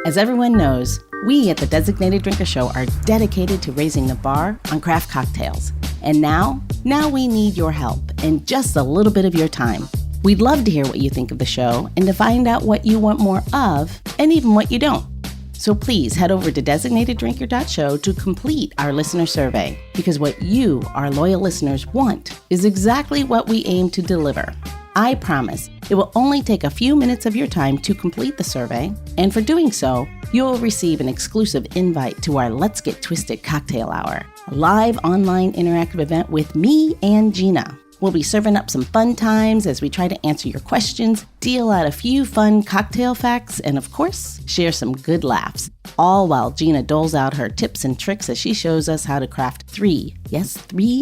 As everyone knows, we at the Designated Drinker Show are dedicated to raising the bar on craft cocktails. And now we need your help and just a little bit of your time. We'd love to hear what you think of the show and to find out what you want more of and even what you don't. So please head over to designateddrinker.show to complete our listener survey, because what you, our loyal listeners, want is exactly what we aim to deliver. I promise it will only take a few minutes of your time to complete the survey, and for doing so, you will receive an exclusive invite to our Let's Get Twisted Cocktail Hour, a live online interactive event with me and Gina. We'll be serving up some fun times as we try to answer your questions, deal out a few fun cocktail facts, and of course, share some good laughs, all while Gina doles out her tips and tricks as she shows us how to craft three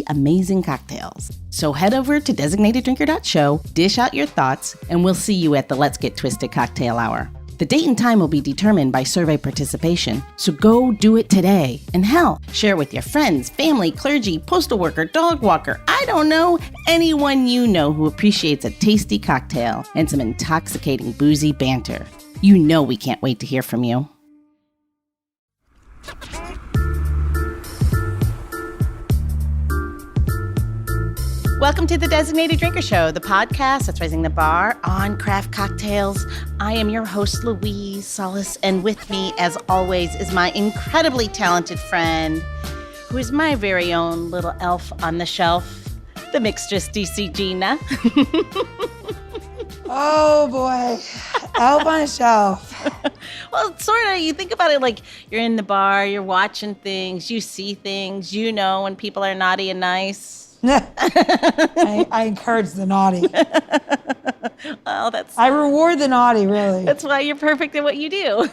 amazing cocktails. So head over to designateddrinker.show, dish out your thoughts, and we'll see you at the Let's Get Twisted Cocktail Hour. The date and time will be determined by survey participation, so go do it today. And hell, share with your friends, family, clergy, postal worker, dog walker, I don't know, anyone you know who appreciates a tasty cocktail and some intoxicating boozy banter. You know we can't wait to hear from you. Welcome to the Designated Drinker Show, the podcast that's raising the bar on craft cocktails. I am your host, Louise Solis, and with me, as always, is my incredibly talented friend, who is my very own little elf on the shelf, the mixtress DC Gina. Oh, boy. Elf on a shelf. Well, sort of. You think about it like you're in the bar, you're watching things, you see things, you know when people are naughty and nice. I encourage the naughty. Well, I reward the naughty, really. That's why you're perfect at what you do. All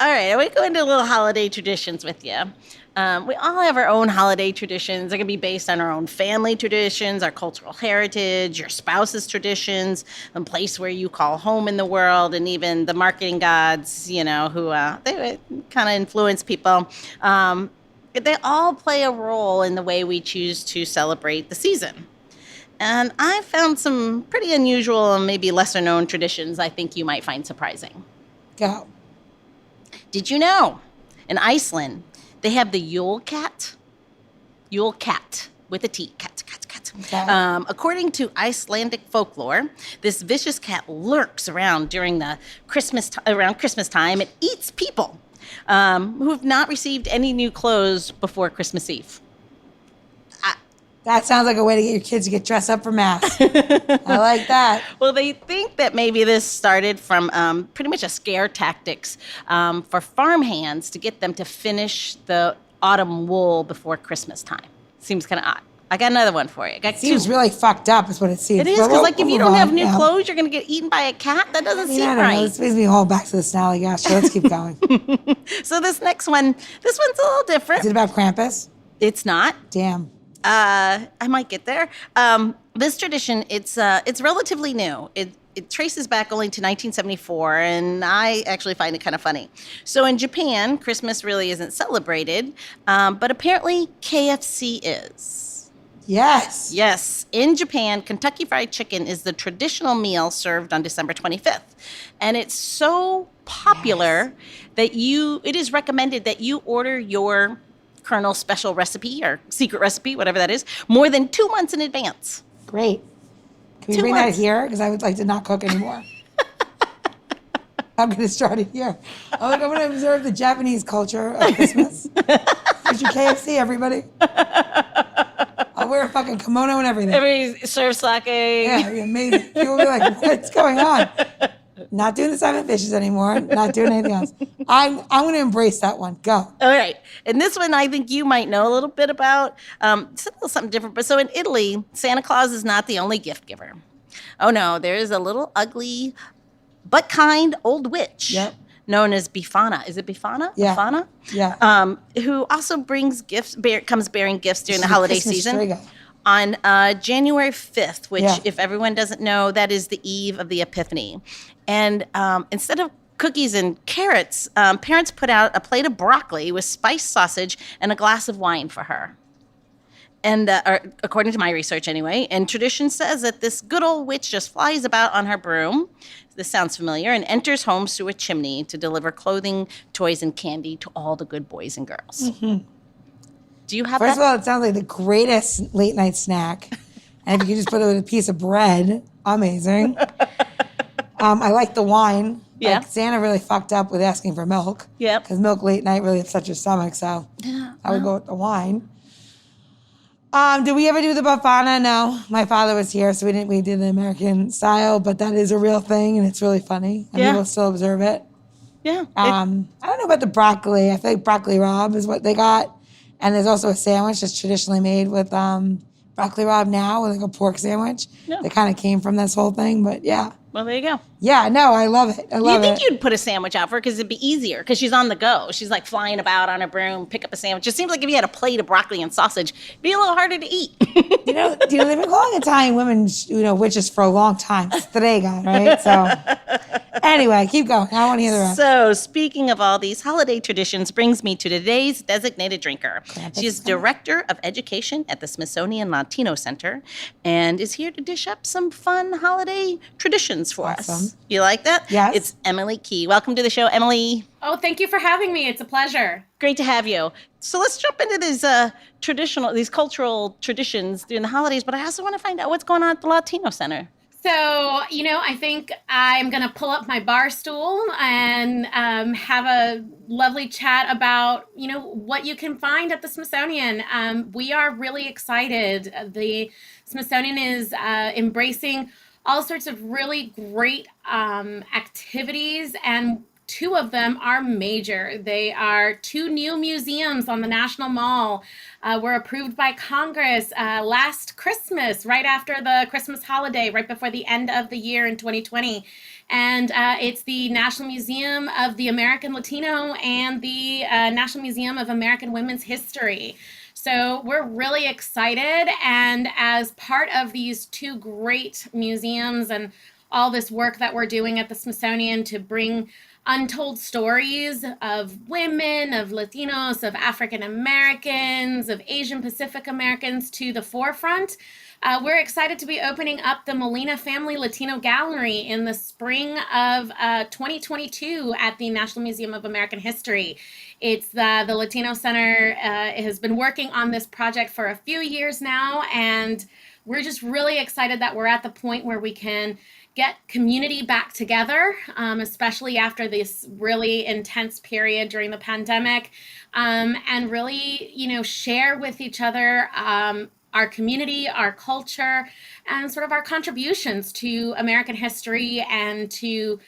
right, I want to go into little holiday traditions with you. We all have our own holiday traditions. They're going to be based on our own family traditions, our cultural heritage, your spouse's traditions, a place where you call home in the world, and even the marketing gods, you know, who they kind of influence people. They all play a role in the way we choose to celebrate the season. And I found some pretty unusual and maybe lesser-known traditions I think you might find surprising. Go. Did you know in Iceland they have the Yule cat? Yule cat with a T. Cat. Okay. According to Icelandic folklore, this vicious cat lurks around during the around Christmas time and eats people who have not received any new clothes before Christmas Eve. That sounds like a way to get your kids to get dressed up for Mass. I like that. Well, they think that maybe this started from pretty much a scare tactics for farmhands to get them to finish the autumn wool before Christmas time. Seems kind of odd. I got another one for you. Seems really fucked up is what it seems. It is, because like if you don't have new clothes, you're going to get eaten by a cat. That doesn't seem right. This makes me hold back to the snallygash. So let's keep going. So this next one, this one's a little different. Is it about Krampus? It's not. Damn. I might get there. This tradition, it's relatively new. It traces back only to 1974, and I actually find it kind of funny. So in Japan, Christmas really isn't celebrated, but apparently KFC is. Yes. Yes. In Japan, Kentucky Fried Chicken is the traditional meal served on December 25th. And it's so popular that it is recommended that you order your Colonel's special recipe or secret recipe, whatever that is, more than 2 months in advance. Great. Can we bring that here? Because I would like to not cook anymore. I'm going to start it here. I'm going to observe the Japanese culture of Christmas. Here's your KFC, everybody. I'll wear a fucking kimono and everything. Everybody serves sake. Yeah, it'd be amazing. People will be like, what's going on? Not doing the Simon Fishes anymore. Not doing anything else. I'm going to embrace that one. Go. All right. And this one I think you might know a little bit about. It's a little something different. But so in Italy, Santa Claus is not the only gift giver. Oh, no. There is a little ugly but kind old witch. Yep. Known as Befana. Is it Befana? Yeah. Befana? Yeah. Who also brings gifts, comes bearing gifts during the holiday season. Striga. On January 5th, which, if everyone doesn't know, that is the eve of the Epiphany. And instead of cookies and carrots, parents put out a plate of broccoli with spiced sausage and a glass of wine for her. And or according to my research anyway, and tradition says that this good old witch just flies about on her broom. This sounds familiar, and enters homes through a chimney to deliver clothing, toys, and candy to all the good boys and girls. Mm-hmm. Do you have First of all, it sounds like the greatest late night snack. And if you could just put it with a piece of bread, amazing. I like the wine. Yeah. Like Santa really fucked up with asking for milk. Yeah. Because milk late night really upsets your stomach, so I would go with the wine. Did we ever do the Bafana? No. My father was here, so we did the American style, but that is a real thing, and it's really funny. And people still observe it. Yeah. I don't know about the broccoli. I feel like broccoli rabe is what they got. And there's also a sandwich that's traditionally made with broccoli rabe now, with like a pork sandwich. Yeah. That kind of came from this whole thing, but yeah. Well, there you go. Yeah, no, I love it. You think you'd put a sandwich out for her because it'd be easier because she's on the go. She's like flying about on her broom, pick up a sandwich. It seems like if you had a plate of broccoli and sausage, it'd be a little harder to eat. They've been calling Italian women, witches for a long time. Strega, right? So anyway, keep going. I want to hear the rest. So speaking of all these holiday traditions brings me to today's designated drinker. She is Director of Education at the Smithsonian Latino Center and is here to dish up some fun holiday traditions for us. You like that? Yes. It's Emily Key. Welcome to the show, Emily. Oh, thank you for having me. It's a pleasure. Great to have you. So let's jump into these cultural traditions during the holidays, but I also want to find out what's going on at the Latino Center. So, I think I'm going to pull up my bar stool and have a lovely chat about, what you can find at the Smithsonian. We are really excited. The Smithsonian is embracing all sorts of really great activities, and two of them are major. They are two new museums on the National Mall. Were approved by Congress last Christmas, right after the Christmas holiday, right before the end of the year in 2020. And it's the National Museum of the American Latino and the National Museum of American Women's History. So we're really excited, and as part of these two great museums and all this work that we're doing at the Smithsonian to bring untold stories of women, of Latinos, of African Americans, of Asian Pacific Americans to the forefront, we're excited to be opening up the Molina Family Latino Gallery in the spring of 2022 at the National Museum of American History. It's the Latino Center has been working on this project for a few years now, and we're just really excited that we're at the point where we can get community back together, especially after this really intense period during the pandemic, and really, share with each other our community, our culture, and sort of our contributions to American history and to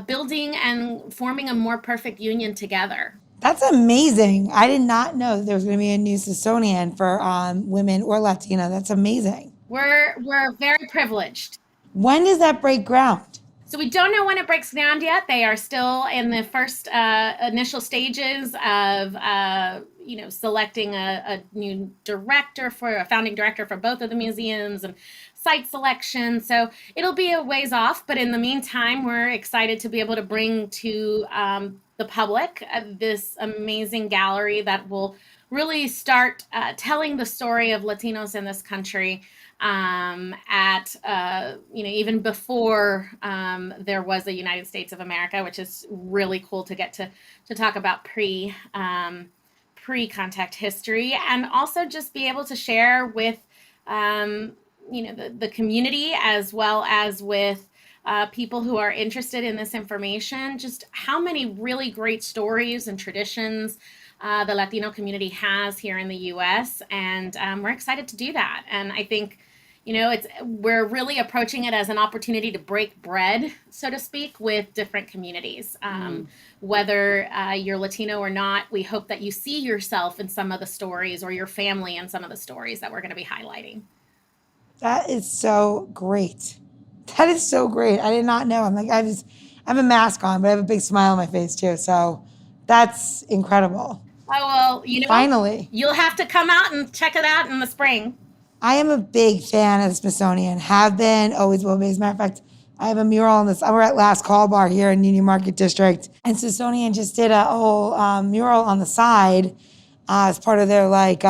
building and forming a more perfect union together. That's amazing. I did not know there was going to be a new Smithsonian for women or Latino. That's amazing. We're very privileged. When does that break ground? So we don't know when it breaks ground yet. They are still in the first initial stages of, selecting a new founding director for both of the museums and site selection. So it'll be a ways off. But in the meantime, we're excited to be able to bring to the public this amazing gallery that will really start telling the story of Latinos in this country even before there was a United States of America, which is really cool to get to talk about pre-contact history, and also just be able to share with the community as well as with people who are interested in this information, just how many really great stories and traditions the Latino community has here in the U.S. And we're excited to do that. And I think, we're really approaching it as an opportunity to break bread, so to speak, with different communities. Whether you're Latino or not, we hope that you see yourself in some of the stories or your family in some of the stories that we're going to be highlighting. That is so great. That is so great. I did not know. I have a mask on, but I have a big smile on my face too. So that's incredible. Oh, well, finally, you'll have to come out and check it out in the spring. I am a big fan of the Smithsonian. Have been, always will be. As a matter of fact, I have a mural in this. We're at Last Call Bar here in Union Market District, and Smithsonian just did a whole mural on the side as part of their like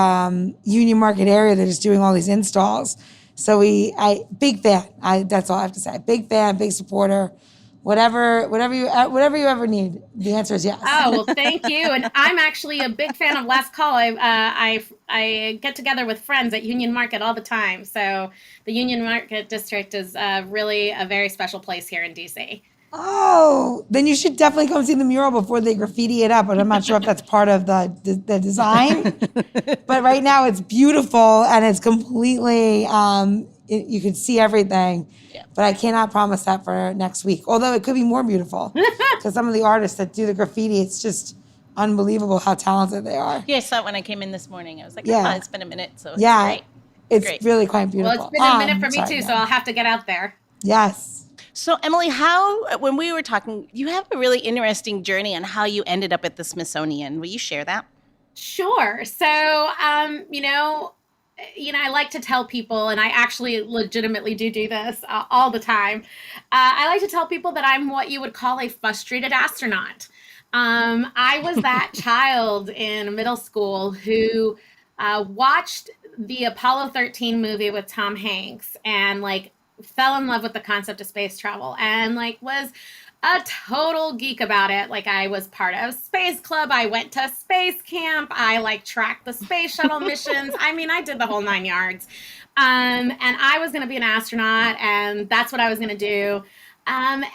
Union Market area. They're just doing all these installs. So big fan. That's all I have to say. Big fan, big supporter. Whatever you ever need, the answer is yes. Oh, well, thank you. And I'm actually a big fan of Last Call. I get together with friends at Union Market all the time. So the Union Market district is really a very special place here in DC. Oh, then you should definitely come see the mural before they graffiti it up. But I'm not sure if that's part of the design. But right now it's beautiful and it's completely, you can see everything. Yeah. But I cannot promise that for next week. Although it could be more beautiful. Because some of the artists that do the graffiti, it's just unbelievable how talented they are. Yeah, I saw it when I came in this morning. I was like, it's been a minute, so it's great. It's great. Really quite beautiful. Well, it's been a minute for me too, so I'll have to get out there. Yes. So, Emily, when we were talking, you have a really interesting journey on how you ended up at the Smithsonian. Will you share that? Sure. So, I like to tell people, and I actually legitimately do this all the time. I like to tell people that I'm what you would call a frustrated astronaut. I was that child in middle school who watched the Apollo 13 movie with Tom Hanks and fell in love with the concept of space travel and was a total geek about it. I was part of Space Club. I went to space camp. I tracked the space shuttle missions. I mean, I did the whole 9 yards. And I was going to be an astronaut, and that's what I was going to do. And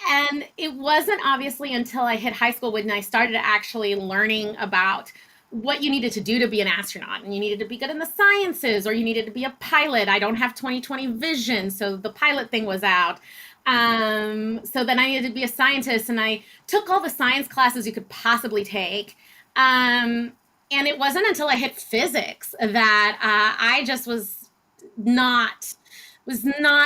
it wasn't obviously until I hit high school when I started actually learning about what you needed to do to be an astronaut, and you needed to be good in the sciences, or you needed to be a pilot. I don't have 20/20 vision, so the pilot thing was out. So then I needed to be a scientist, and I took all the science classes you could possibly take. And it wasn't until I hit physics that I just was not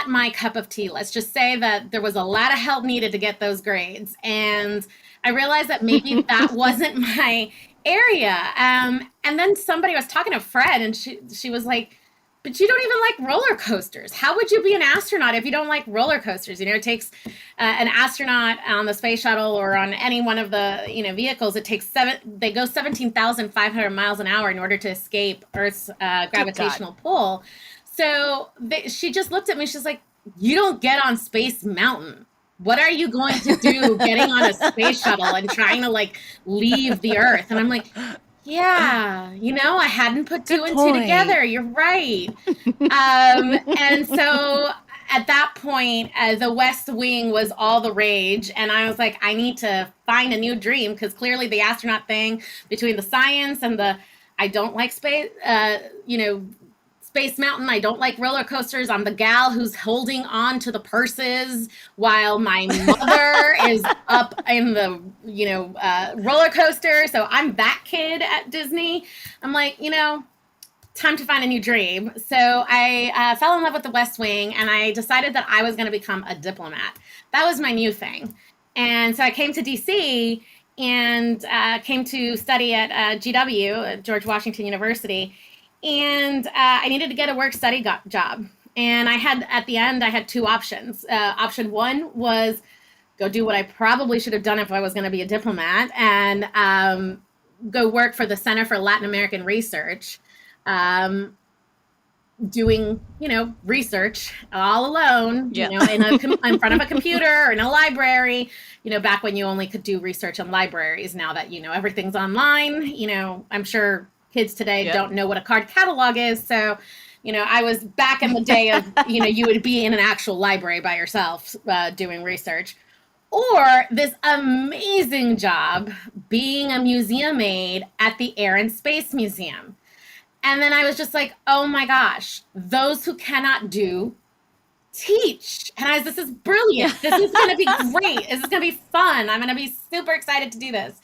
my cup of tea. Let's just say that there was a lot of help needed to get those grades. And I realized that maybe that wasn't my area. And then somebody was talking to Fred, and she was like, but you don't even like roller coasters. How would you be an astronaut if you don't like roller coasters? It takes an astronaut on the space shuttle or on any one of the vehicles. It takes they go 17,500 miles an hour in order to escape Earth's gravitational pull. So she just looked at me. She's like, you don't get on Space Mountain. What are you going to do getting on a space shuttle and trying to leave the Earth? And I'm like, yeah, I hadn't put two and two together. You're right. And so at that point, the West Wing was all the rage. And I was like, I need to find a new dream, because clearly the astronaut thing, between the science and I don't like space, Space Mountain, I don't like roller coasters. I'm the gal who's holding on to the purses while my mother is up in the, roller coaster. So I'm that kid at Disney. I'm like, time to find a new dream. So I fell in love with the West Wing, and I decided that I was going to become a diplomat. That was my new thing. And so I came to DC and came to study at GW, George Washington University. And I needed to get a work-study job. And I had two options. Option one was go do what I probably should have done if I was going to be a diplomat, and go work for the Center for Latin American Research, doing, research all alone, in front of a computer or in a library, back when you only could do research in libraries. Now that, everything's online, I'm sure kids today don't know what a card catalog is. So, I was back in the day of, you would be in an actual library by yourself doing research. Or this amazing job being a museum aide at the Air and Space Museum. And then I was just like, oh my gosh, those who cannot do, teach. And this is brilliant. This is going to be great. This is going to be fun. I'm going to be super excited to do this.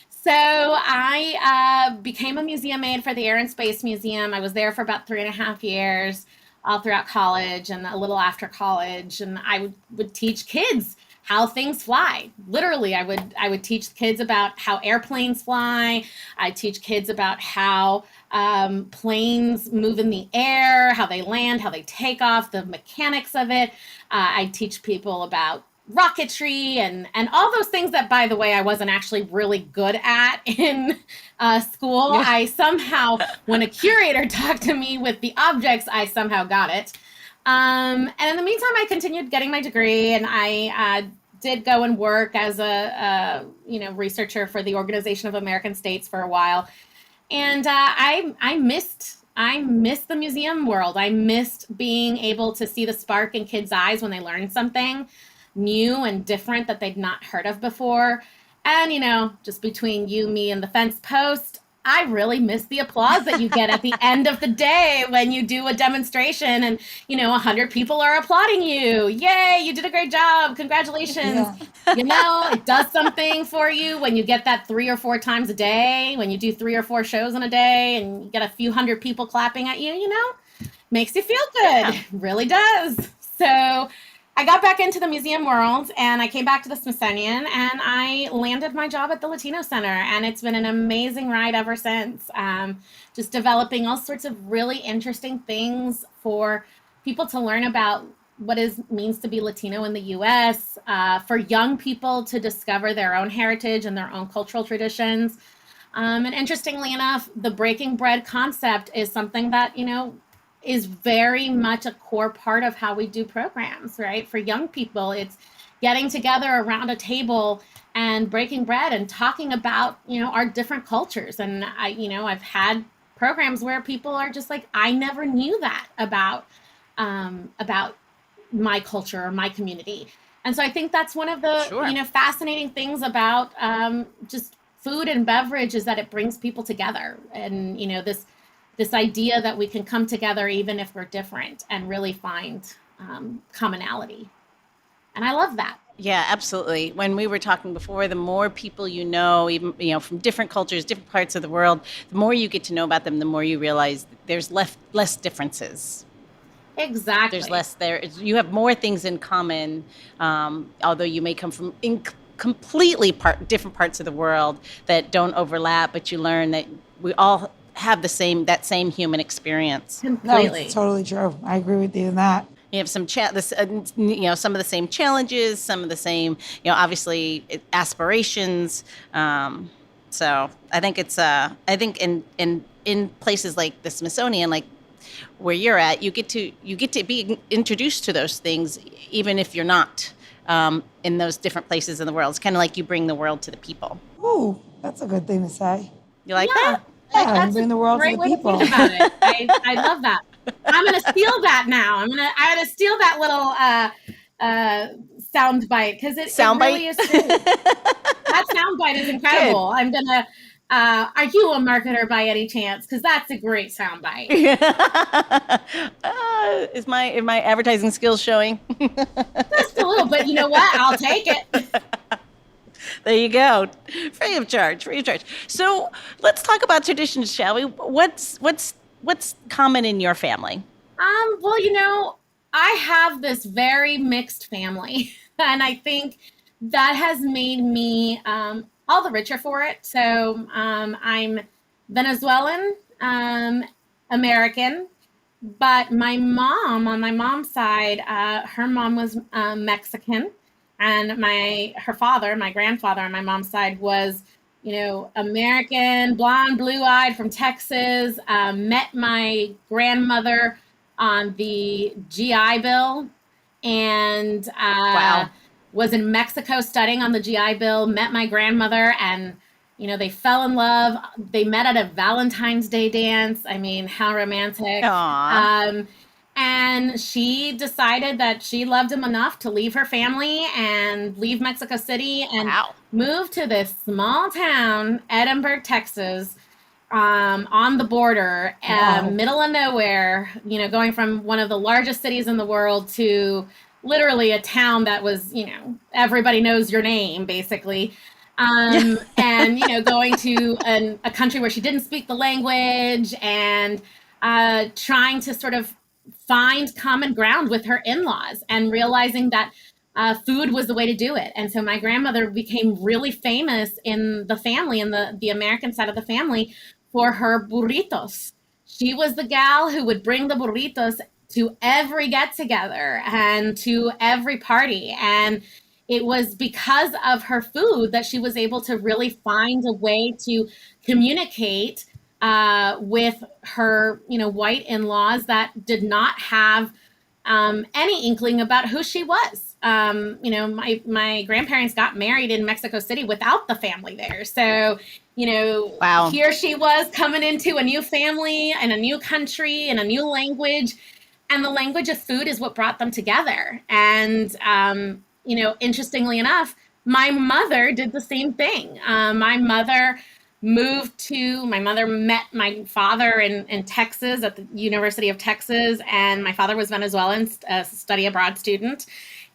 So I became a museum aide for the Air and Space Museum. I was there for about 3.5 years, all throughout college and a little after college. And I would teach kids how things fly. Literally, I would teach kids about how airplanes fly. I teach kids about how planes move in the air, how they land, how they take off, the mechanics of it. I teach people about rocketry and all those things that, by the way, I wasn't actually really good at in school. Yeah. I somehow, when a curator talked to me with the objects, I somehow got it. And in the meantime, I continued getting my degree, and I did go and work as a researcher for the Organization of American States for a while. And I missed the museum world. I missed being able to see the spark in kids' eyes when they learned something new and different that they'd not heard of before. And, just between you, me, and the fence post, I really miss the applause that you get at the end of the day when you do a demonstration and, 100 people are applauding you. Yay, you did a great job. Congratulations. Yeah. It does something for you when you get that 3 or 4 times a day, when you do 3 or 4 shows in a day and you get a few hundred people clapping at you, makes you feel good. Yeah. It really does. So I got back into the museum world and I came back to the Smithsonian and I landed my job at the Latino Center. And it's been an amazing ride ever since. Just developing all sorts of really interesting things for people to learn about what it means to be Latino in the U.S., for young people to discover their own heritage and their own cultural traditions. And interestingly enough, the breaking bread concept is something that, is very much a core part of how we do programs, right? For young people, it's getting together around a table and breaking bread and talking about, our different cultures. And I've had programs where people are just like, I never knew that about my culture or my community. And so I think that's one of the, Sure. Fascinating things about just food and beverage is that it brings people together. And, this idea that we can come together even if we're different and really find commonality. And I love that. Yeah, absolutely. When we were talking before, the more people even from different cultures, different parts of the world, the more you get to know about them, the more you realize there's less differences. Exactly. There's less there. You have more things in common, although you may come from completely different parts of the world that don't overlap, but you learn that we all have that same human experience. Completely. No, it's totally true. I agree with you in that. You have some some of the same challenges, some of the same, obviously aspirations. So I think I think in places like the Smithsonian, like where you're at, you get to be introduced to those things, even if you're not in those different places in the world. It's kind of like you bring the world to the people. Ooh, that's a good thing to say. You like that? Yeah, That's bring the world to the people. Think about it. I love that. I'm gonna steal that now. I'm gonna steal that little sound bite because it really is true. That sound bite is incredible. Good. I'm gonna. Are you a marketer by any chance? Because that's a great sound bite. Is my advertising skills showing? Just a little bit. You know what? I'll take it. There you go. Free of charge. So let's talk about traditions, shall we? What's common in your family? Well, I have this very mixed family, and I think that has made me all the richer for it. So I'm Venezuelan, American, but my mom, on my mom's side, her mom was Mexican. And her father, my grandfather on my mom's side was, American, blonde, blue-eyed from Texas, met my grandmother on the GI Bill and Wow. was in Mexico studying on the GI Bill, met my grandmother and, they fell in love. They met at a Valentine's Day dance. I mean, how romantic. Aww. And she decided that she loved him enough to leave her family and leave Mexico City and move to this small town, Edinburgh, Texas, on the border, middle of nowhere, going from one of the largest cities in the world to literally a town that was, everybody knows your name, basically. And, going to a country where she didn't speak the language and trying to sort of find common ground with her in-laws and realizing that food was the way to do it. And so my grandmother became really famous in the family, in the American side of the family, for her burritos. She was the gal who would bring the burritos to every get-together and to every party. And it was because of her food that she was able to really find a way to communicate with her, white in-laws that did not have any inkling about who she was. My grandparents got married in Mexico City without the family there. So, Wow. here she was coming into a new family and a new country and a new language. And the language of food is what brought them together. And, interestingly enough, my mother did the same thing. My mother met my father in Texas at the University of Texas, and my father was Venezuelan, a study abroad student,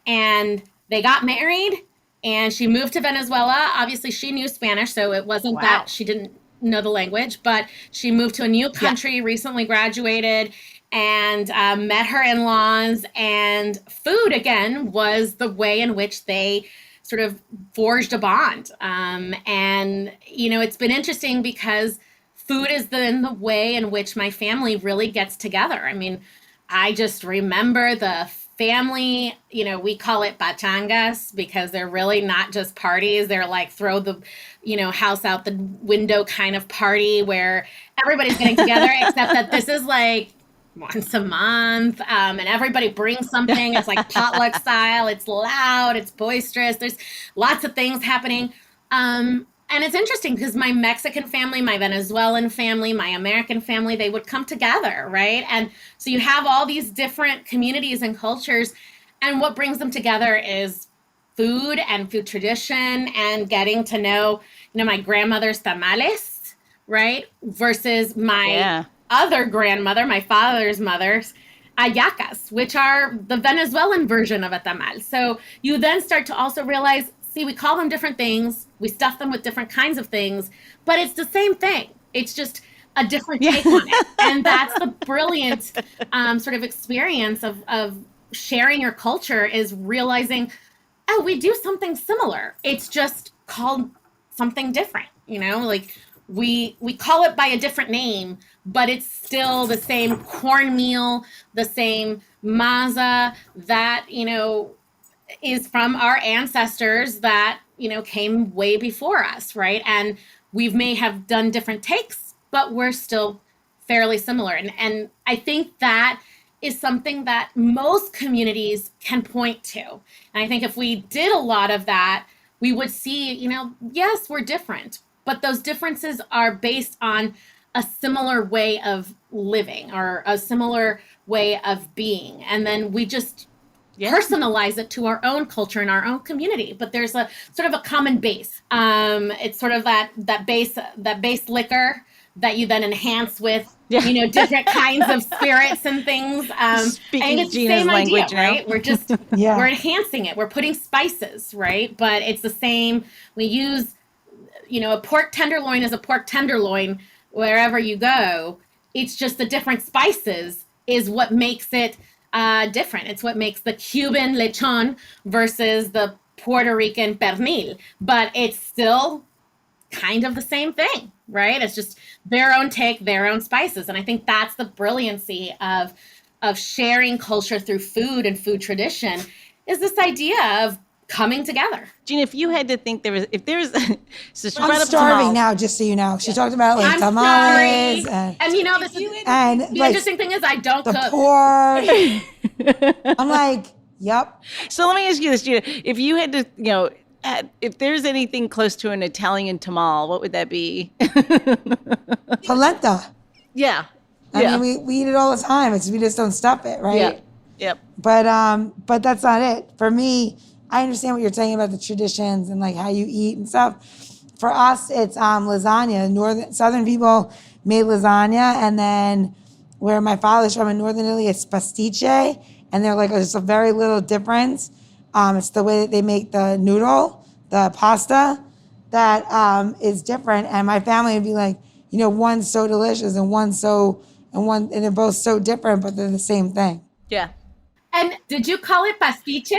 and they got married, and she moved to Venezuela. Obviously, she knew Spanish, so it wasn't that she didn't know the language, but she moved to a new country, recently graduated, and met her in-laws, and food, again, was the way in which they sort of forged a bond. And, it's been interesting because food is the way in which my family really gets together. I mean, I just remember the family, we call it pachangas because they're really not just parties. They're like throw the, house out the window kind of party where everybody's getting together, except that this is like once a month, and everybody brings something. It's like potluck style. It's loud. It's boisterous. There's lots of things happening. And it's interesting because my Mexican family, my Venezuelan family, my American family, they would come together, right? And so you have all these different communities and cultures, and what brings them together is food and food tradition and getting to know, my grandmother's tamales, right? Versus my other grandmother, my father's mother's hallacas, which are the Venezuelan version of a tamal. So you then start to also realize, see, we call them different things. We stuff them with different kinds of things, but it's the same thing. It's just a different take on it. And that's the brilliant sort of experience of sharing your culture, is realizing, oh, we do something similar. It's just called something different, like we call it by a different name, but it's still the same cornmeal, the same masa that, is from our ancestors that, came way before us, right? And we may have done different takes, but we're still fairly similar. And I think that is something that most communities can point to. And I think if we did a lot of that, we would see, yes, we're different, but those differences are based on a similar way of living or a similar way of being. And then we just personalize it to our own culture and our own community. But there's a sort of a common base. It's sort of that base liquor that you then enhance with, different kinds of spirits and things. Speaking and it's Gina's the same language idea, now. right? We're just, we're enhancing it. We're putting spices, right? But it's the same. We use, a pork tenderloin is a pork tenderloin wherever you go. It's just the different spices is what makes it different. It's what makes the Cuban lechon versus the Puerto Rican pernil, but it's still kind of the same thing, right? It's just their own take, their own spices. And I think that's the brilliancy of sharing culture through food and food tradition, is this idea of coming together. Gina, if you had to think so she I'm brought up starving tamales. now, just so you know. She talked about like I'm tamales sorry. and The like, interesting thing is I don't the cook. pork. I'm like, yep. So let me ask you this, Gina. If you had to, if there's anything close to an Italian tamal, what would that be? Polenta. Yeah. I mean, we eat it all the time. We just don't stuff it, right? Yeah. Yep. But that's not it. For me, I understand what you're saying about the traditions and like how you eat and stuff. For us, it's lasagna. Southern people made lasagna, and then where my father's from in Northern Italy, it's pastiche, and they're like just a very little difference. It's the way that they make the noodle, the pasta, that is different. And my family would be like, one's so delicious and and they're both so different, but they're the same thing. Yeah. And did you call it pastiche?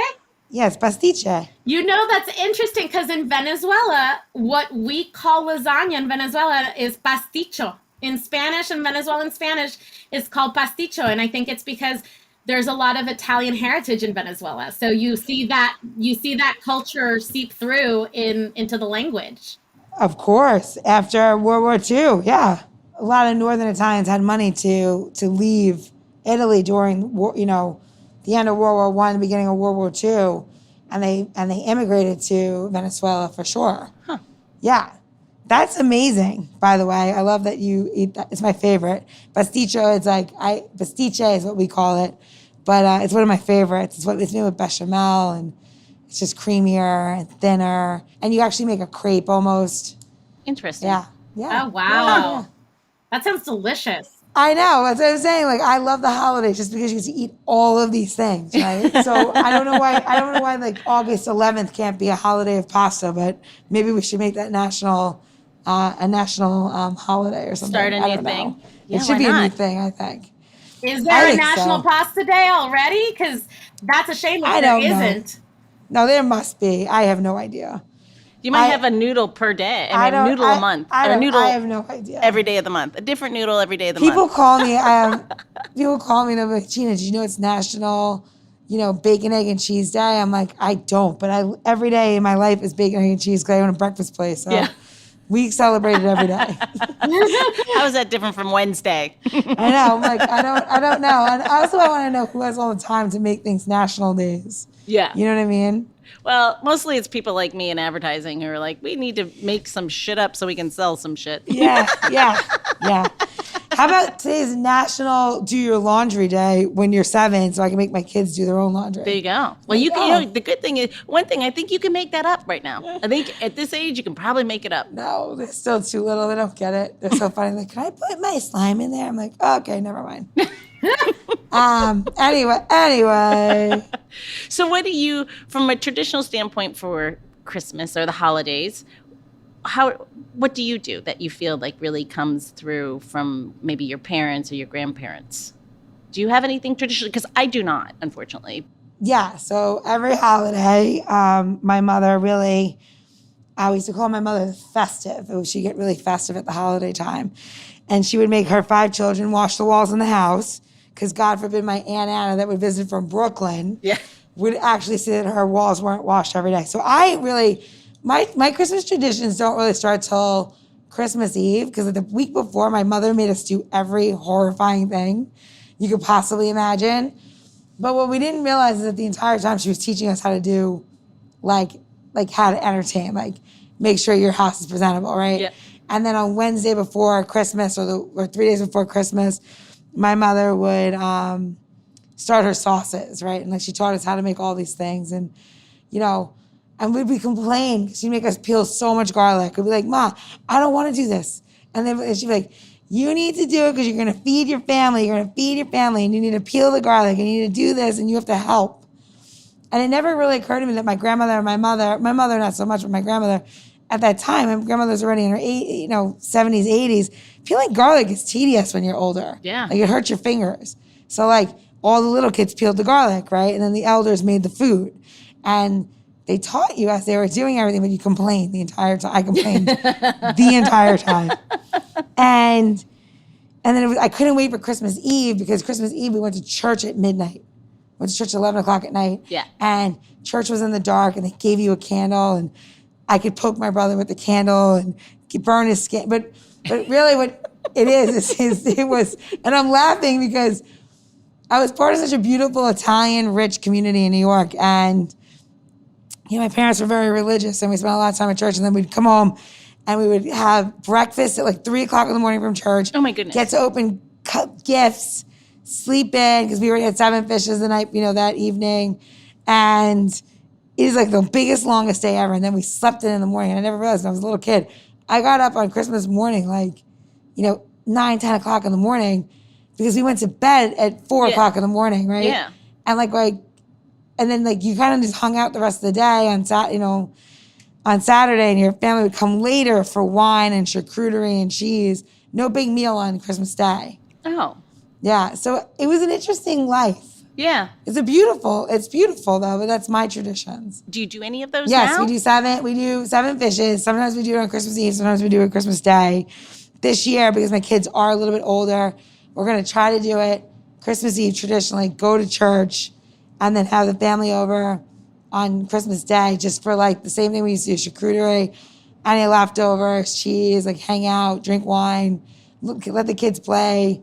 Yes, pastiche. That's interesting because in Venezuela, what we call lasagna in Venezuela is pasticho. In Spanish and Venezuelan Spanish, it's called pasticho. And I think it's because there's a lot of Italian heritage in Venezuela. So you see that culture seep through into the language. Of course, after World War II, yeah. A lot of Northern Italians had money to leave Italy during, the end of World War I, the beginning of World War II, and they immigrated to Venezuela for sure. Huh. Yeah. That's amazing, by the way. I love that you eat that. It's my favorite. Pasticcio, pastiche is what we call it. But it's one of my favorites. It's made with bechamel, and it's just creamier and thinner. And you actually make a crepe almost. Interesting. Yeah. Yeah. Oh, wow. Yeah. That sounds delicious. I know. That's what I'm saying. Like, I love the holidays just because you get to eat all of these things, right? So I don't know why like August 11th can't be a holiday of pasta, but maybe we should make that a national holiday or something. Start a new thing. Yeah, it should be a new thing, I think. Is there a National Pasta Day already? Because that's a shame if there isn't. No, there must be. I have no idea. You might have a noodle per day. I mean, a noodle a month. I have no idea. Every day of the month. A different noodle every day of the month. People call me and they're like, Gina, did you know it's National, Bacon, Egg, and Cheese Day? I'm like, I don't. But every day in my life is Bacon, Egg, and Cheese because I own a breakfast place. So. Yeah. We celebrate it every day. How is that different from Wednesday? I know. I'm like, I don't know. And also I want to know who has all the time to make things national days. Yeah. You know what I mean? Well, mostly it's people like me in advertising who are like, we need to make some shit up so we can sell some shit. Yeah. How about today's National Do Your Laundry Day when you're 7 so I can make my kids do their own laundry? There you go. Well, the good thing is, one thing, I think you can make that up right now. I think at this age, you can probably make it up. No, they're still too little. They don't get it. They're so funny. Like, can I put my slime in there? I'm like, okay, never mind. Anyway. So what do you, from a traditional standpoint for Christmas or the holidays, what do you do that you feel like really comes through from maybe your parents or your grandparents? Do you have anything traditional? Because I do not, unfortunately. Yeah. So every holiday, my mother really, I used to call my mother festive. She'd get really festive at the holiday time. And she would make her 5 children wash the walls in the house because God forbid my Aunt Anna that would visit from Brooklyn would actually say that her walls weren't washed every day. So I really... My Christmas traditions don't really start till Christmas Eve because the week before, my mother made us do every horrifying thing you could possibly imagine. But what we didn't realize is that the entire time she was teaching us how to do, like how to entertain, like make sure your house is presentable, right? Yeah. And then on Wednesday before Christmas or 3 days before Christmas, my mother would start her sauces, right? And she taught us how to make all these things, and and we'd be complaining. She'd make us peel so much garlic. We'd be like, Ma, I don't want to do this. And then she'd be like, you need to do it because you're going to feed your family. You're going to feed your family, and you need to peel the garlic, and you need to do this, and you have to help. And it never really occurred to me that my grandmother and my mother not so much, but my grandmother at that time, my grandmother's already in her 70s, 80s. Peeling garlic is tedious when you're older. Yeah. Like it hurts your fingers. So all the little kids peeled the garlic, right? And then the elders made the food. And they taught you as they were doing everything, but you complained the entire time. I complained the entire time. And then I couldn't wait for Christmas Eve because Christmas Eve we went to church at midnight. Went to church at 11 o'clock at night. Yeah. And church was in the dark and they gave you a candle and I could poke my brother with the candle and burn his skin. But really what it was, and I'm laughing because I was part of such a beautiful Italian rich community in New York, and my parents were very religious, and we spent a lot of time at church, and then we'd come home, and we would have breakfast at 3 o'clock in the morning from church. Oh, my goodness. Get to open gifts, sleep in, because we already had 7 fishes the night, that evening. And it is the biggest, longest day ever. And then we slept in the morning, and I never realized when I was a little kid. I got up on Christmas morning, 9, 10 o'clock in the morning, because we went to bed at 4 o'clock in the morning, right? Yeah. And and then you kind of just hung out the rest of the day on Saturday, and your family would come later for wine and charcuterie and cheese. No big meal on Christmas Day. Oh. Yeah. So it was an interesting life. Yeah. It's beautiful though, but that's my traditions. Do you do any of those Yes, now? we do 7 fishes. Sometimes we do it on Christmas Eve, sometimes we do it Christmas Day. This year, because my kids are a little bit older, we're gonna try to do it Christmas Eve traditionally go to church and then have the family over on Christmas Day just for like the same thing we used to do, charcuterie, any leftovers, cheese, like hang out, drink wine, let the kids play.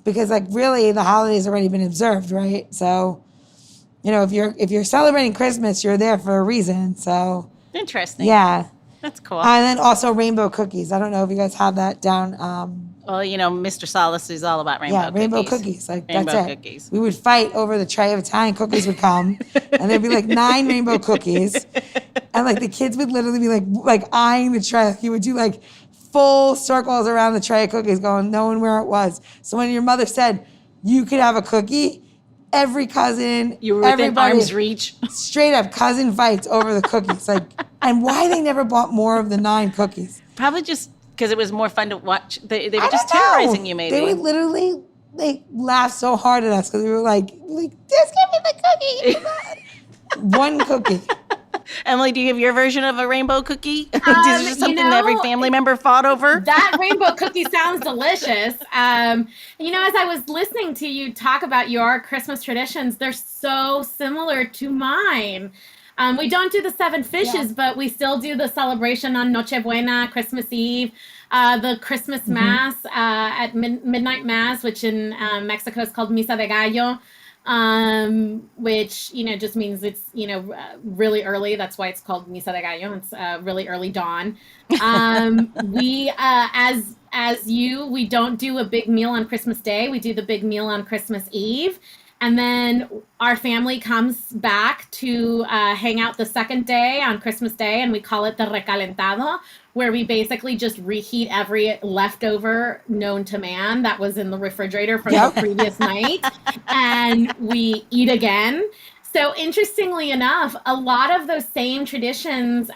Because like really the holidays already been observed, right? So, you know, if you're celebrating Christmas, you're there for a reason. So Interesting. yeah. That's cool. And then also rainbow cookies. I don't know if you guys have that down. Well, you know, Mr. Solace is all about rainbow cookies. Yeah, rainbow cookies. Like rainbow that's it. Cookies. We would fight over the tray of Italian cookies would come, and there'd be like 9 rainbow cookies, and like the kids would literally be like eyeing the tray. He would do like full circles around the tray of cookies, going knowing where it was. So when your mother said you could have a cookie, every cousin, you were within everybody, arm's reach. Straight up cousin fights over the cookies. Like, and why they never bought more of the 9 cookies? Probably just because it was more fun to watch. They were I just don't know. terrorizing you, maybe. They would literally laugh so hard at us because we were like, just give me the cookie. Come on. One cookie. Emily, do you have your version of a rainbow cookie? Is it just something that every family member fought over? That rainbow cookie sounds delicious. You know, as I was listening to you talk about your Christmas traditions, they're so similar to mine. We don't do the 7 fishes, but we still do the celebration on Noche Buena, Christmas Eve, the Christmas Mass at midnight Mass, which in Mexico is called Misa de Gallo, which, you know, just means it's, you know, really early. That's why it's called Misa de Gallo. It's really early dawn. We, we don't do a big meal on Christmas Day. We do the big meal on Christmas Eve. And then our family comes back to hang out the second day on Christmas Day, and we call it the recalentado, where we basically just reheat every leftover known to man that was in the refrigerator from the previous night, and we eat again. So interestingly enough, a lot of those same traditions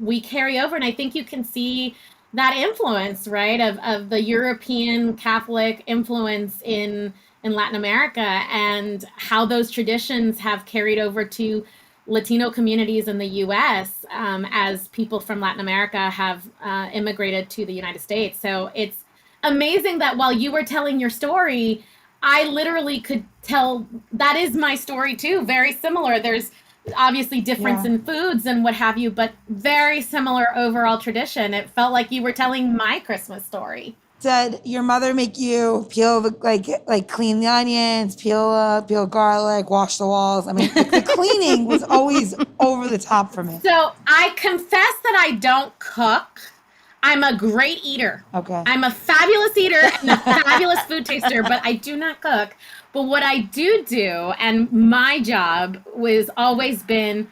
we carry over, and I think you can see that influence, right, of the European Catholic influence in Latin America, and how those traditions have carried over to Latino communities in the U.S. As people from Latin America have immigrated to the United States. So it's amazing that while you were telling your story, I literally could tell that is my story too. Very similar. There's obviously difference in foods and what have you, but very similar overall tradition. It felt like you were telling my Christmas story. Did your mother make you peel like clean the onions, peel garlic, wash the walls? I mean, the cleaning was always over the top for me. So I confess that I don't cook. I'm a great eater. Okay. I'm a fabulous eater and a fabulous food taster, but I do not cook. But what I do, and my job was always been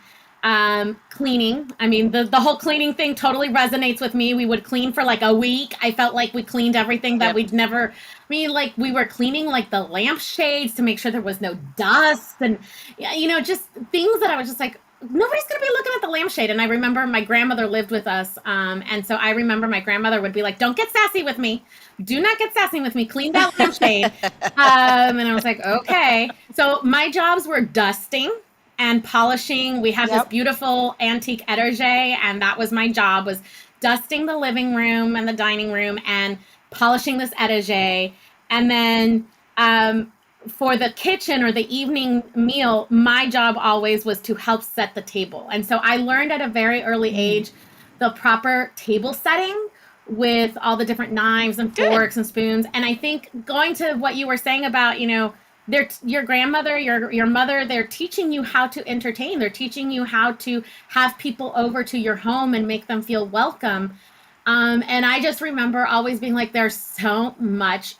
cleaning. I mean, the whole cleaning thing totally resonates with me. We would clean for like a week. I felt like we cleaned everything that we'd never, like we were cleaning like the lampshades to make sure there was no dust and, you know, just things that I was just like, nobody's going to be looking at the lampshade. And I remember my grandmother lived with us. And so I remember my grandmother would be like, don't get sassy with me. Do not get sassy with me. Clean that lampshade. And I was like, okay. So my jobs were dusting and polishing. We have this beautiful antique etagere, and that was my job, was dusting the living room and the dining room and polishing this etagere. And then for the kitchen or the evening meal, my job always was to help set the table. And so I learned at a very early age the proper table setting with all the different knives and forks and spoons. And I think going to what you were saying about, you know, your grandmother, your mother, they're teaching you how to entertain. They're teaching you how to have people over to your home and make them feel welcome. And I just remember always being like, there's so much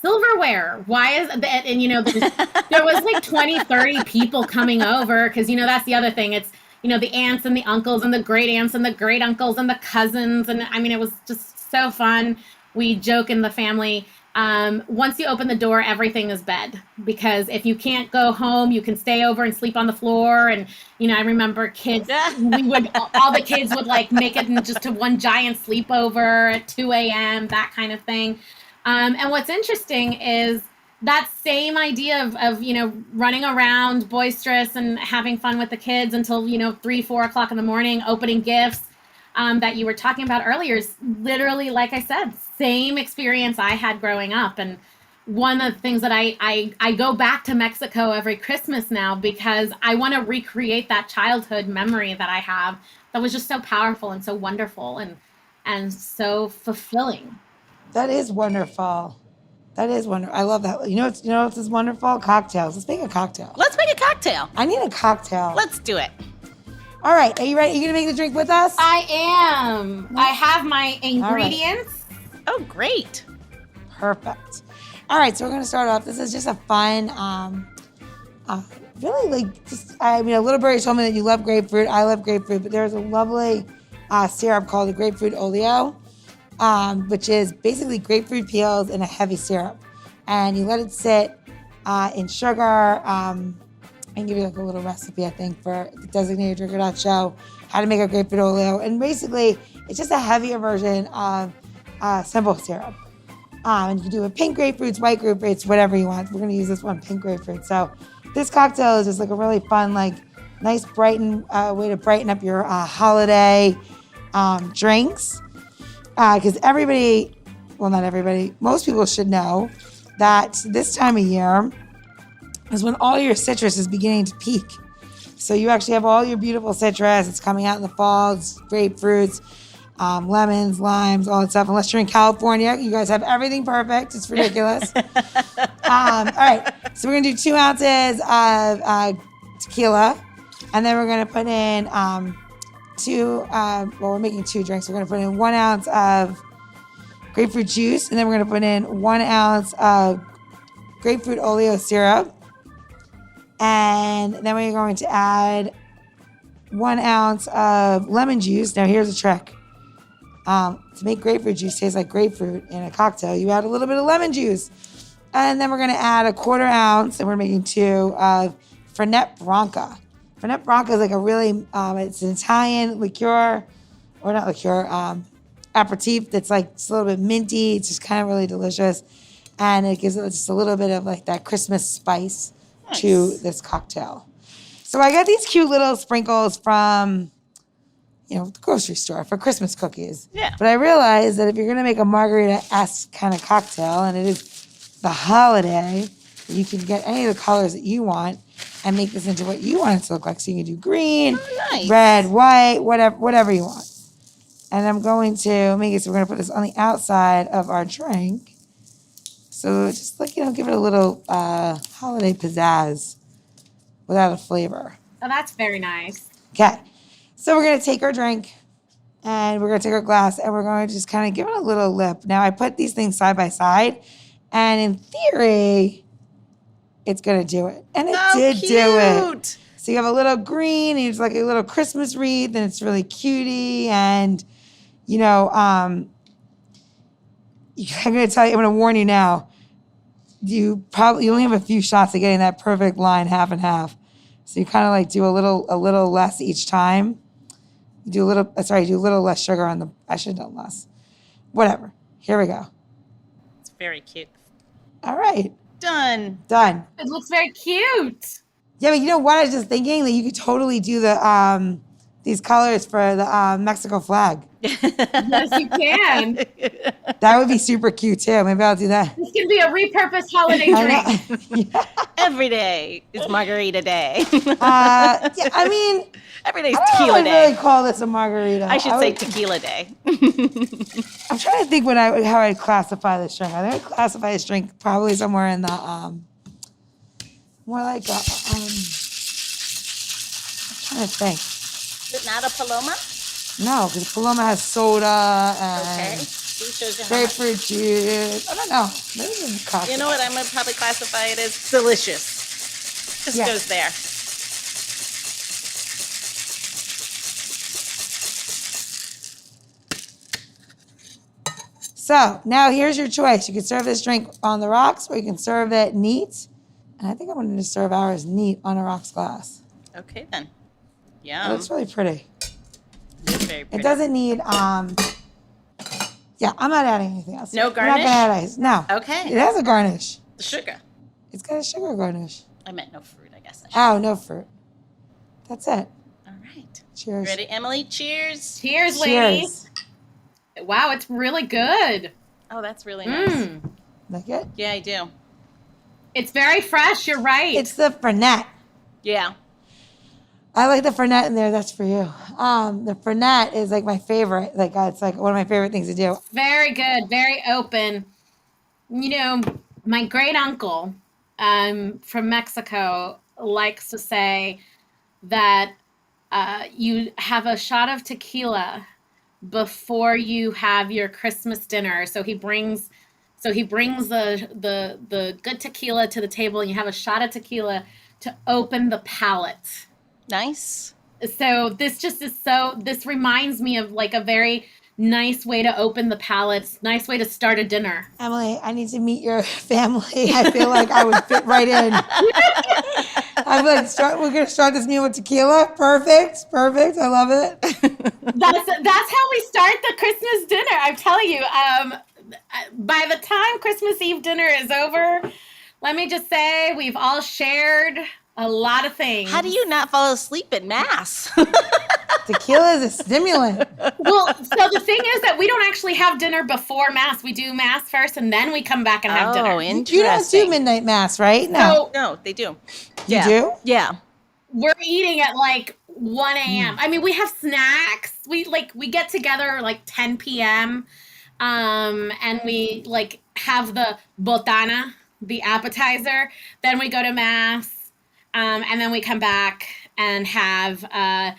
silverware. Why is that? And, you know, there was like 20, 30 people coming over because, you know, that's the other thing. It's, you know, the aunts and the uncles and the great aunts and the great uncles and the cousins. And I mean, it was just so fun. We joke in the family. Once you open the door, everything is bed, because if you can't go home, you can stay over and sleep on the floor. And, you know, I remember kids, all the kids would like make it just to one giant sleepover at 2 a.m., that kind of thing. And what's interesting is that same idea of, you know, running around boisterous and having fun with the kids until, you know, 3, 4 o'clock in the morning, opening gifts, that you were talking about earlier is literally, like I said, same experience I had growing up. And one of the things that I go back to Mexico every Christmas now because I want to recreate that childhood memory that I have that was just so powerful and so wonderful and so fulfilling. That is wonderful. That is wonderful. I love that. You know what's is wonderful? Cocktails. Let's make a cocktail. Let's make a cocktail. I need a cocktail. Let's do it. All right. Are you ready? Are you going to make the drink with us? I am. I have my ingredients. Right. Oh, great. Perfect. All right. So we're going to start off. This is just a fun, really like, just, I mean, a little birdie told me that you love grapefruit. I love grapefruit, but there's a lovely syrup called the grapefruit oleo. Which is basically grapefruit peels in a heavy syrup. And you let it sit in sugar. I can give you like a little recipe, I think, for the Designated Drinker show, how to make a grapefruit oleo. And basically, it's just a heavier version of simple syrup. And you can do it with pink grapefruits, white grapefruits, whatever you want. We're going to use this one, pink grapefruit. So this cocktail is just like a really fun, like nice brighten way to brighten up your holiday drinks. Because everybody, well, not everybody, most people should know that this time of year is when all your citrus is beginning to peak. So you actually have all your beautiful citrus. It's coming out in the fall. It's grapefruits, lemons, limes, all that stuff. Unless you're in California, you guys have everything perfect. It's ridiculous. All right. So we're going to do 2 ounces of tequila. And then we're going to put in... we're making 2 drinks. We're going to put in 1 ounce of grapefruit juice, and then we're going to put in 1 ounce of grapefruit oleo syrup. And then we're going to add 1 ounce of lemon juice. Now, here's a trick. To make grapefruit juice taste like grapefruit in a cocktail, you add a little bit of lemon juice. And then we're going to add a 1/4 ounce, and we're making 2 of Fernet Branca. Fernet Branca is like a really, it's an Italian liqueur, or not liqueur, aperitif that's like it's a little bit minty. It's just kind of really delicious. And it gives it just a little bit of like that Christmas spice to this cocktail. So I got these cute little sprinkles from, the grocery store for Christmas cookies. Yeah. But I realized that if you're going to make a margarita-esque kind of cocktail, and it is the holiday, you can get any of the colors that you want and make this into what you want it to look like. So you can do green, red, white, whatever you want. And I'm going to make it so we're going to put this on the outside of our drink. So just like, give it a little holiday pizzazz without a flavor. Oh, that's very nice. Okay. So we're going to take our drink and we're going to take our glass and we're going to just kind of give it a little lip. Now, I put these things side by side, and in theory, it's going to do it. And it did do it. So you have a little green, and it's like a little Christmas wreath, and it's really cutie. And, I'm going to tell you, I'm going to warn you now. You only have a few shots of getting that perfect line, half and half. So you kind of like do a little less each time. You do a little less sugar on the, I should have done less. Whatever. Here we go. It's very cute. All right. Done. It looks very cute. Yeah, but you know what? I was just thinking that you could totally do the these colors for the Mexico flag. Yes, you can. That would be super cute too. Maybe I'll do that. This can be a repurposed holiday drink. Yeah. Every day is margarita day. Yeah, I mean, every day's I don't tequila know if day. I really call this a margarita. I should say tequila day. I'm trying to think how I'd classify this drink. I think I'd classify this drink probably somewhere in the more like a, I'm trying to think. Is it not a Paloma? No, because Paloma has soda Okay. and See, shows you how much. grapefruit juice. I don't know. Maybe it's a cocktail. You know what? I'm going to probably classify it as delicious. Just Yeah. goes there. So now here's your choice. You can serve this drink on the rocks, or you can serve it neat. And I think I'm going to serve ours neat on a rocks glass. Okay, then. It Yeah. looks really pretty. It's very pretty. It doesn't need, yeah, I'm not adding anything else. No I'm not garnish? going to add ice. No. Okay. It has a garnish. The sugar. It's got a sugar garnish. I meant no fruit, I guess. Oh, no fruit. That's it. All right. Cheers. Ready, Emily? Cheers. Cheers, ladies. Wow, it's really good. Oh, that's really nice. Like it? Yeah, I do. It's very fresh. You're right. It's the Fernet. Yeah. I like the Fernet in there. That's for you. The Fernet is like my favorite. Like it's like one of my favorite things to do. Very good. Very open. You know, my great uncle from Mexico likes to say that you have a shot of tequila before you have your Christmas dinner. So he brings the good tequila to the table, and you have a shot of tequila to open the palate. Nice. So this reminds me of like a very nice way to open the palate, nice way to start a dinner. Emily, I need to meet your family. I feel like I would fit right in. I'm like, we're going to start this meal with tequila. Perfect. I love it. That's how we start the Christmas dinner. I'm telling you, by the time Christmas Eve dinner is over, let me just say we've all shared a lot of things. How do you not fall asleep at Mass? Tequila is a stimulant. Well, so the thing is that we don't actually have dinner before Mass. We do Mass first, and then we come back and have dinner. Oh, interesting. You don't do midnight Mass, right? No. No, they do. You do? Yeah. We're eating at like 1 a.m. I mean, we have snacks. We get together like 10 p.m. And we like have the botana, the appetizer. Then we go to Mass. And then we come back and have a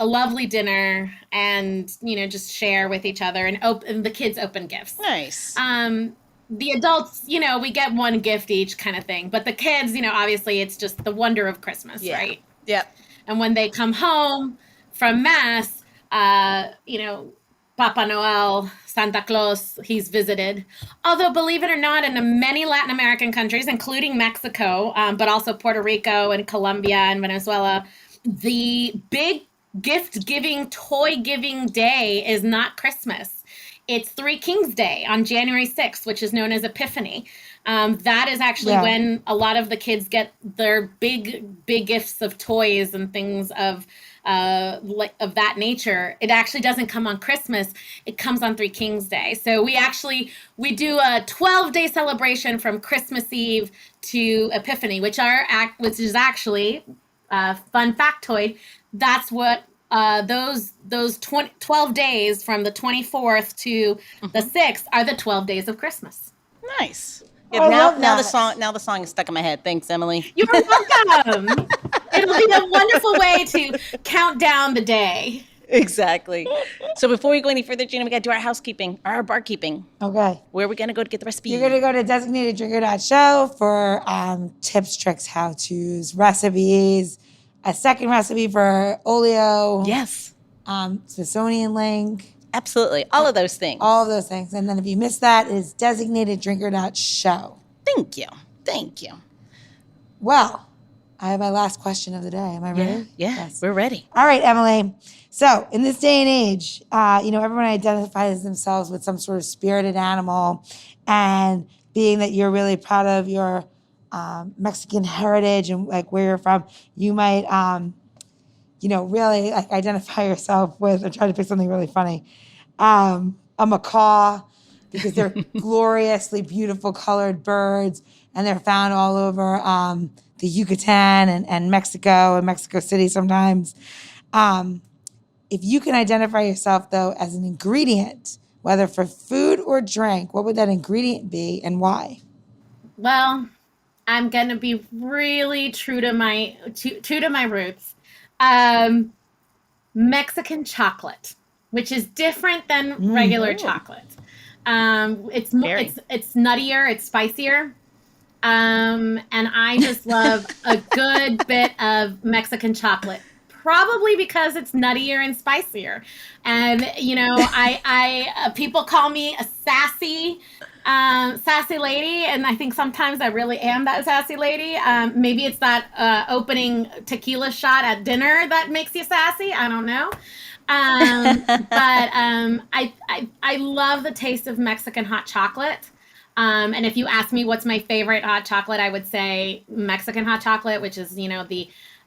lovely dinner, and just share with each other, and the kids open gifts. Nice. The adults, we get one gift each, kind of thing. But the kids, obviously, it's just the wonder of Christmas, right? Yep. And when they come home from Mass, Papa Noel, Santa Claus, he's visited. Although, believe it or not, in many Latin American countries, including Mexico, but also Puerto Rico and Colombia and Venezuela, the big gift-giving, toy-giving day is not Christmas. It's Three Kings Day on January 6th, which is known as Epiphany. That is actually when a lot of the kids get their big gifts of toys and things of that nature. It actually doesn't come on Christmas. It comes on Three Kings Day. So we do a 12-day celebration from Christmas Eve to Epiphany, which is actually fun factoid. That's what those 12 days from the 24th to the 6th are the 12 days of Christmas. Nice. Oh, Yeah, now the song is stuck in my head. Thanks, Emily. You're welcome. It'll be a wonderful way to count down the day. Exactly. So before we go any further, Gina, we got to do our housekeeping, our barkeeping. Okay. Where are we going to go to get the recipe? You're going to go to designateddrinker.show for tips, tricks, how-tos, recipes, a second recipe for oleo. Yes. Smithsonian link. Absolutely. All of those things. All of those things. And then if you missed that, it's designateddrinker.show. Thank you. Well, I have my last question of the day. Am I ready? Yeah, Yes. We're ready. All right, Emily. So in this day and age, everyone identifies themselves with some sort of spirited animal. And being that you're really proud of your Mexican heritage and like where you're from, you might, really like identify yourself with, or try to pick something really funny, a macaw, because they're gloriously beautiful colored birds, and they're found all over the Yucatan and Mexico and Mexico City sometimes. If you can identify yourself, though, as an ingredient, whether for food or drink, what would that ingredient be and why? Well, I'm going to be really true to my roots. Mexican chocolate, which is different than regular chocolate. It's nuttier, it's spicier. And I just love a good bit of Mexican chocolate, probably because it's nuttier and spicier. And, I people call me a sassy lady. And I think sometimes I really am that sassy lady. Maybe it's that opening tequila shot at dinner that makes you sassy. I don't know. But I love the taste of Mexican hot chocolate. And if you ask me what's my favorite hot chocolate, I would say Mexican hot chocolate, which is, the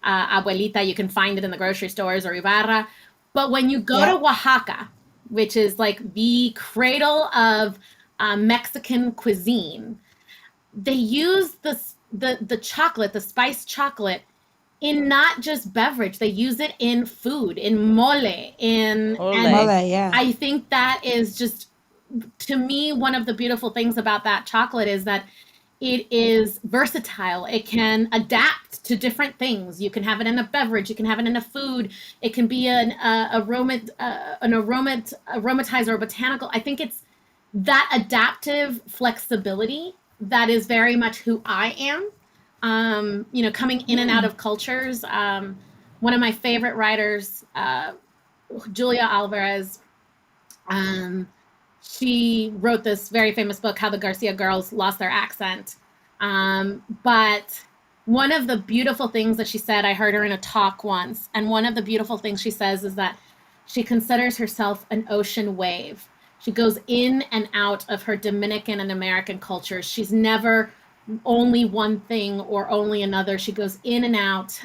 abuelita. You can find it in the grocery stores, or Ibarra. But when you go to Oaxaca, which is like the cradle of Mexican cuisine, they use the chocolate, the spiced chocolate, in not just beverage. They use it in food, in mole, and yeah. I think that is just, to me, one of the beautiful things about that chocolate is that it is versatile. It can adapt to different things. You can have it in a beverage. You can have it in a food. It can be an aromatizer or botanical. I think it's that adaptive flexibility that is very much who I am. Coming in and out of cultures. One of my favorite writers, Julia Alvarez, she wrote this very famous book, How the Garcia Girls Lost Their Accent. But one of the beautiful things that she said, I heard her in a talk once, and one of the beautiful things she says is that she considers herself an ocean wave. She goes in and out of her Dominican and American cultures. She's never only one thing or only another. She goes in and out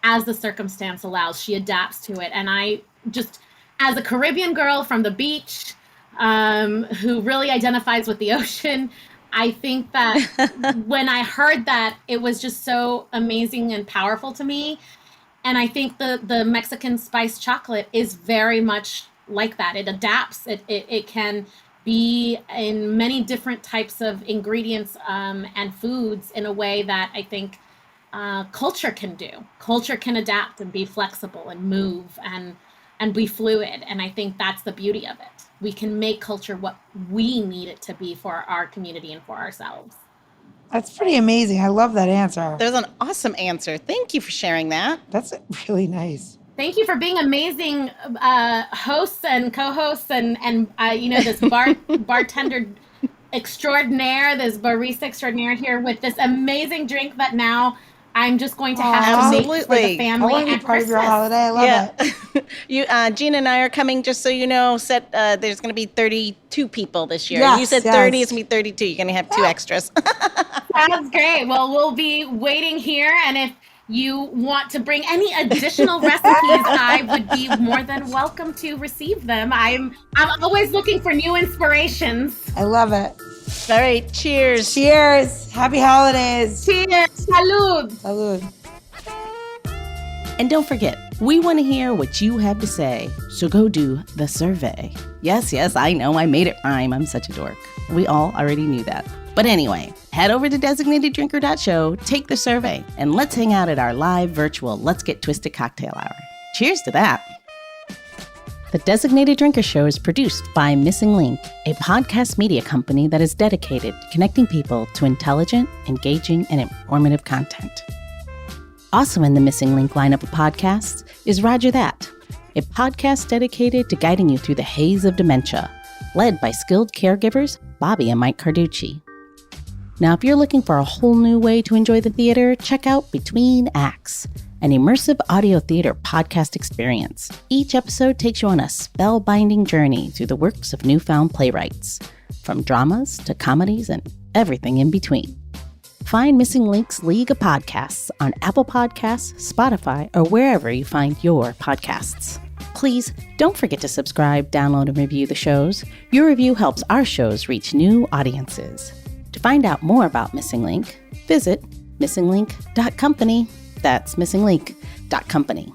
as the circumstance allows. She adapts to it. And I just, as a Caribbean girl from the beach, who really identifies with the ocean, I think that when I heard that, it was just so amazing and powerful to me. And I think the Mexican spiced chocolate is very much like that. It adapts. It can be in many different types of ingredients and foods in a way that I think culture can do. Culture can adapt and be flexible and move and be fluid. And I think that's the beauty of it. We can make culture what we need it to be for our community and for ourselves. That's pretty amazing. I love that answer. That was an awesome answer. Thank you for sharing that. That's really nice. Thank you for being amazing hosts and co-hosts and this bartender extraordinaire, this barista extraordinaire here with this amazing drink that now I'm just going to have to make for the family. I want to be part of your holiday. I love it. You, Gina and I are coming, just so you know, there's going to be 32 people this year. Yes, you said 30, it's going to be 32. You're going to have 2 extras. Sounds great. Well, we'll be waiting here, and if you want to bring any additional recipes, I would be more than welcome to receive them. I'm always looking for new inspirations. I love it. All right, cheers. Cheers. Happy holidays. Cheers. Salud. Salud. And don't forget, we want to hear what you have to say, so go do the survey. Yes, I know, I made it rhyme. I'm such a dork. We all already knew that. But anyway, head over to designateddrinker.show, take the survey, and let's hang out at our live virtual Let's Get Twisted cocktail hour. Cheers to that. The Designated Drinker Show is produced by Missing Link, a podcast media company that is dedicated to connecting people to intelligent, engaging, and informative content. Also in the Missing Link lineup of podcasts is Rodger That, a podcast dedicated to guiding you through the haze of dementia, led by skilled caregivers Bobbi and Mike Carducci. Now, if you're looking for a whole new way to enjoy the theater, check out Between Acts, an immersive audio theater podcast experience. Each episode takes you on a spellbinding journey through the works of newfound playwrights, from dramas to comedies and everything in between. Find Missing Link's League of Podcasts on Apple Podcasts, Spotify, or wherever you find your podcasts. Please don't forget to subscribe, download, and review the shows. Your review helps our shows reach new audiences. To find out more about Missing Link, visit missinglink.company. That's missinglink.company.